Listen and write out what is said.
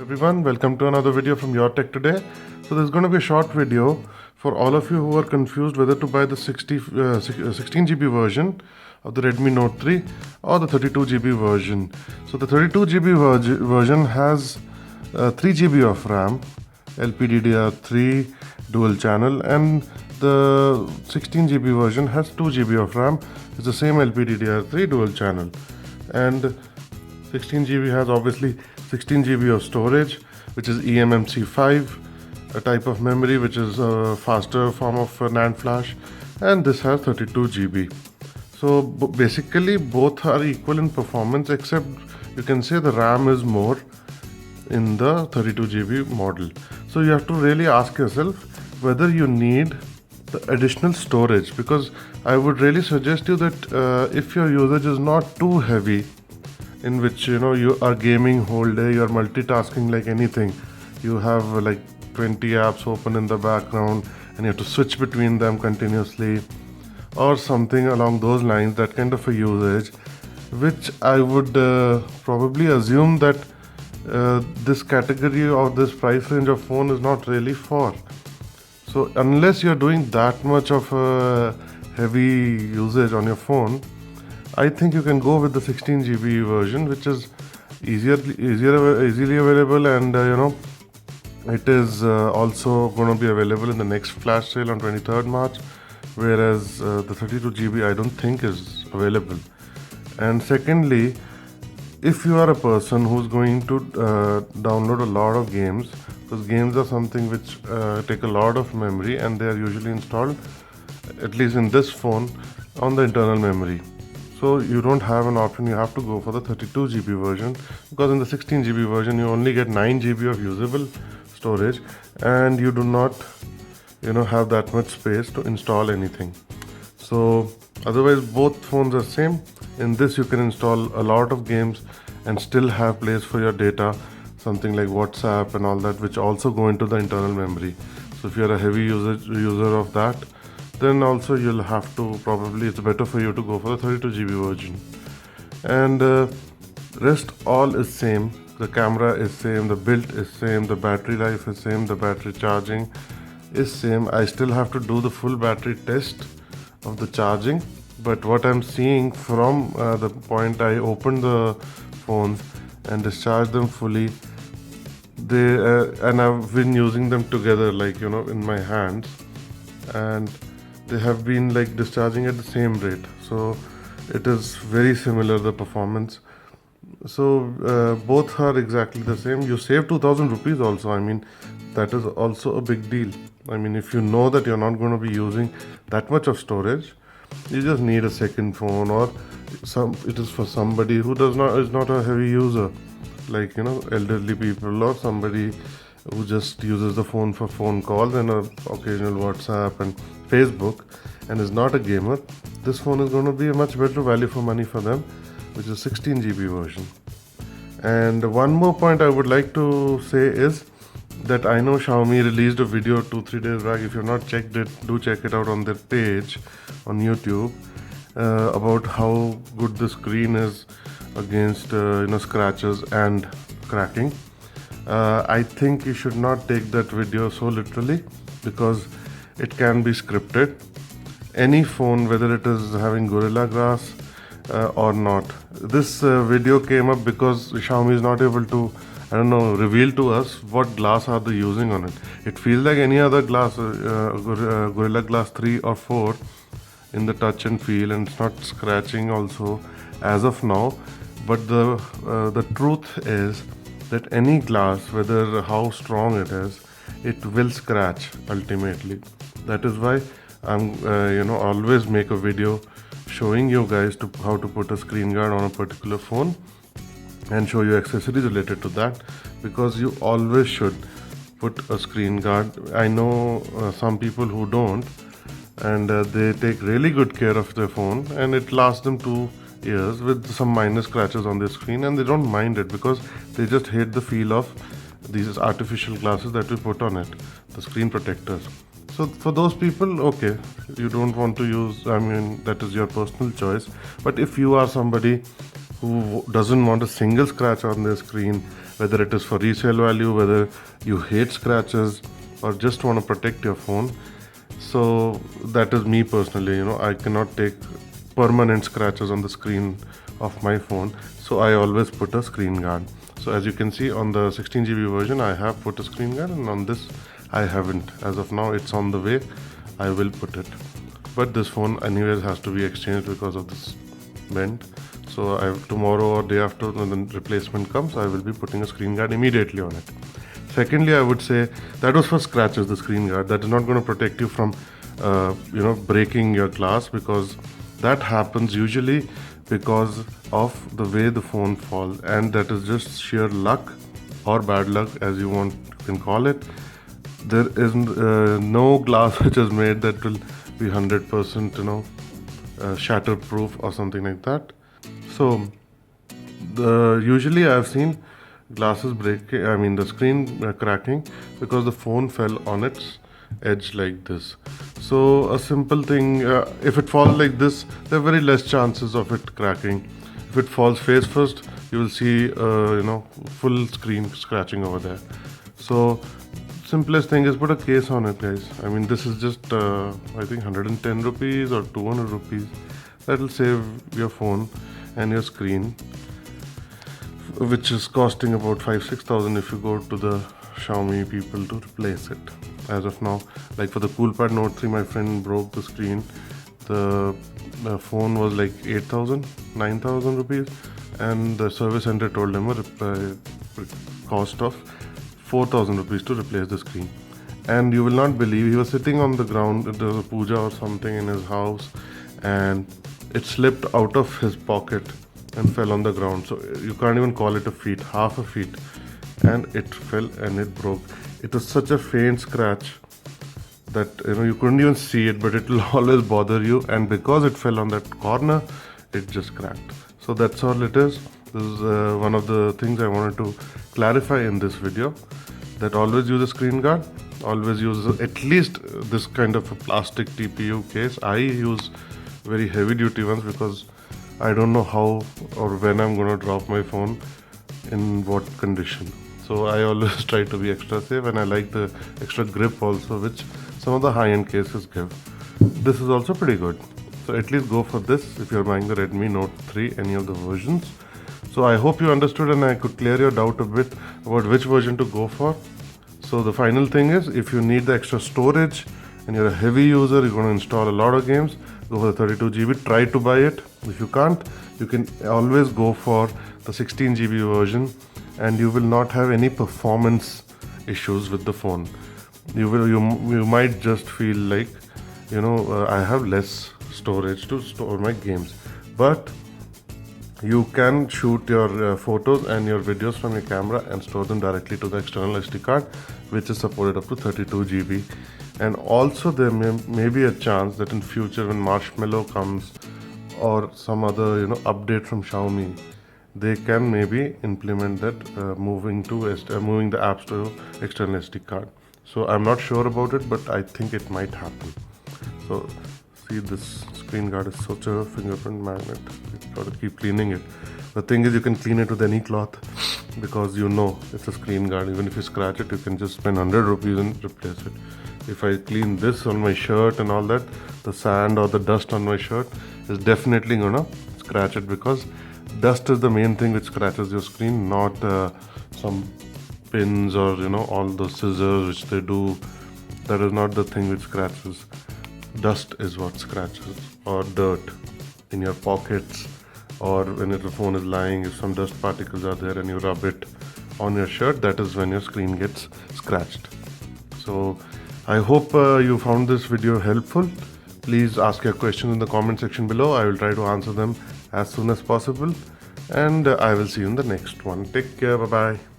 Everyone, welcome to another video from Your Tech Today. So there's going to be a short video for all of you who are confused whether to buy the 16GB version of the Redmi Note 3 or the 32GB version. So the 32GB version has 3GB of RAM, LPDDR3 dual channel, and the 16GB version has 2GB of RAM. It's the same LPDDR3 dual channel, and 16GB has obviously 16GB of storage, which is eMMC5, a type of memory which is a faster form of NAND flash, and this has 32GB. So basically both are equal in performance, except you can say the RAM is more in the 32GB model. So you have to really ask yourself whether you need the additional storage, because I would really suggest you that if your usage is not too heavy, in which you are gaming whole day, you are multitasking like anything, you have like 20 apps open in the background and you have to switch between them continuously or something along those lines, that kind of a usage, which I would probably assume that this category or this price range of phone is not really for. So unless you're doing that much of heavy usage on your phone, I think you can go with the 16GB version, which is easily available, and it is also going to be available in the next flash sale on 23rd March, whereas the 32GB I don't think is available. And secondly, if you are a person who's going to download a lot of games, because games are something which take a lot of memory, and they are usually installed, at least in this phone, on the internal memory. So you don't have an option, you have to go for the 32GB version, because in the 16GB version you only get 9GB of usable storage, and you do not have that much space to install anything. So otherwise both phones are same. In this you can install a lot of games and still have place for your data, something like WhatsApp and all that, which also go into the internal memory. So if you're a heavy user of that, then also you'll have to, probably it's better for you to go for the 32GB version. And rest all is same. The camera is same, the build is same, the battery life is same, the battery charging is same. I still have to do the full battery test of the charging, but what I'm seeing from the point I opened the phones and discharged them fully, they and I've been using them together, like in my hands, and they have been like discharging at the same rate. So it is very similar, the performance. So both are exactly the same. You save 2000 rupees also. I mean, that is also a big deal. I mean, if you know that you're not going to be using that much of storage, you just need a second phone, or it is for somebody who is not a heavy user, like elderly people, or somebody who just uses the phone for phone calls and occasional WhatsApp and Facebook, and is not a gamer. This phone is going to be a much better value for money for them, which is 16GB version. And one more point I would like to say is that I know Xiaomi released a video 2-3 days back. If you've not checked it, do check it out on their page on YouTube, about how good the screen is against scratches and cracking. I think you should not take that video so literally, because it can be scripted. Any phone, whether it is having Gorilla Glass or not. This video came up because Xiaomi is not able to, reveal to us what glass are they using on it. It feels like any other glass, Gorilla Glass 3 or 4 in the touch and feel, and it's not scratching also as of now. But the truth is that any glass, whether how strong it is, it will scratch ultimately. That is why I'm always make a video showing you guys how to put a screen guard on a particular phone, and show you accessories related to that, because you always should put a screen guard. I know some people who don't, and they take really good care of their phone, and it lasts them 2 years with some minor scratches on their screen, and they don't mind it because they just hate the feel of these artificial glasses that we put on it, the screen protectors. So for those people, okay, you don't want to use, that is your personal choice. But if you are somebody who doesn't want a single scratch on their screen, whether it is for resale value, whether you hate scratches or just want to protect your phone. So that is me personally, I cannot take permanent scratches on the screen of my phone, so I always put a screen guard. So as you can see, on the 16GB version I have put a screen guard, and on this I haven't. As of now, it's on the way. I will put it, but this phone anyways has to be exchanged because of this bend. So tomorrow or day after, when the replacement comes, I will be putting a screen guard immediately on it. Secondly, I would say that was for scratches, the screen guard. That is not going to protect you from breaking your glass, because that happens usually because of the way the phone falls, and that is just sheer luck or bad luck, as you can call it. There is no glass which is made that will be 100% shatterproof or something like that. So usually I've seen glasses breaking, the screen cracking, because the phone fell on its edge like this. So a simple thing, if it falls like this, there are very less chances of it cracking. If it falls face first, you will see full screen scratching over there. So simplest thing is put a case on it, guys. This is just I think 110 rupees or 200 rupees. That will save your phone and your screen, which is costing about 5,000-6,000 if you go to the Xiaomi people to replace it. As of now, like for the CoolPad Note 3, my friend broke the screen. The phone was like 8,000, 9,000 rupees, and the service center told him a cost of 4,000 rupees to replace the screen. And you will not believe, he was sitting on the ground. There was a puja or something in his house, and it slipped out of his pocket and fell on the ground. So you can't even call it a feet, half a feet, and it fell and it broke. It was such a faint scratch that you couldn't even see it, but it will always bother you, and because it fell on that corner, it just cracked. So that's all it is. This is one of the things I wanted to clarify in this video, that always use a screen guard, always use at least this kind of a plastic TPU case. I use very heavy duty ones because I don't know how or when I'm going to drop my phone, in what condition. So I always try to be extra safe, and I like the extra grip also, which some of the high-end cases give. This is also pretty good. So at least go for this if you're buying the Redmi Note 3, any of the versions. So I hope you understood, and I could clear your doubt a bit about which version to go for. So the final thing is, if you need the extra storage and you're a heavy user, you're going to install a lot of games, go for the 32GB. Try to buy it. If you can't, you can always go for the 16GB version, and you will not have any performance issues with the phone. You might just feel like I have less storage to store my games, but you can shoot your photos and your videos from your camera and store them directly to the external SD card, which is supported up to 32GB. And also there may be a chance that in future, when Marshmallow comes or some other update from Xiaomi, they can maybe implement that moving the apps to external SD card. So I'm not sure about it, but I think it might happen. So see, this screen guard is such a fingerprint magnet. You've got to keep cleaning it. The thing is, you can clean it with any cloth, because it's a screen guard. Even if you scratch it, you can just spend 100 rupees and replace it. If I clean this on my shirt and all that, the sand or the dust on my shirt is definitely gonna scratch it, because dust is the main thing which scratches your screen, not some pins or all those scissors which they do. That is not the thing which scratches. Dust is what scratches, or dirt in your pockets, or when your phone is lying, if some dust particles are there and you rub it on your shirt, that is when your screen gets scratched. So I hope you found this video helpful. Please ask your questions in the comment section below. I will try to answer them as soon as possible, and I will see you in the next one. Take care. Bye bye.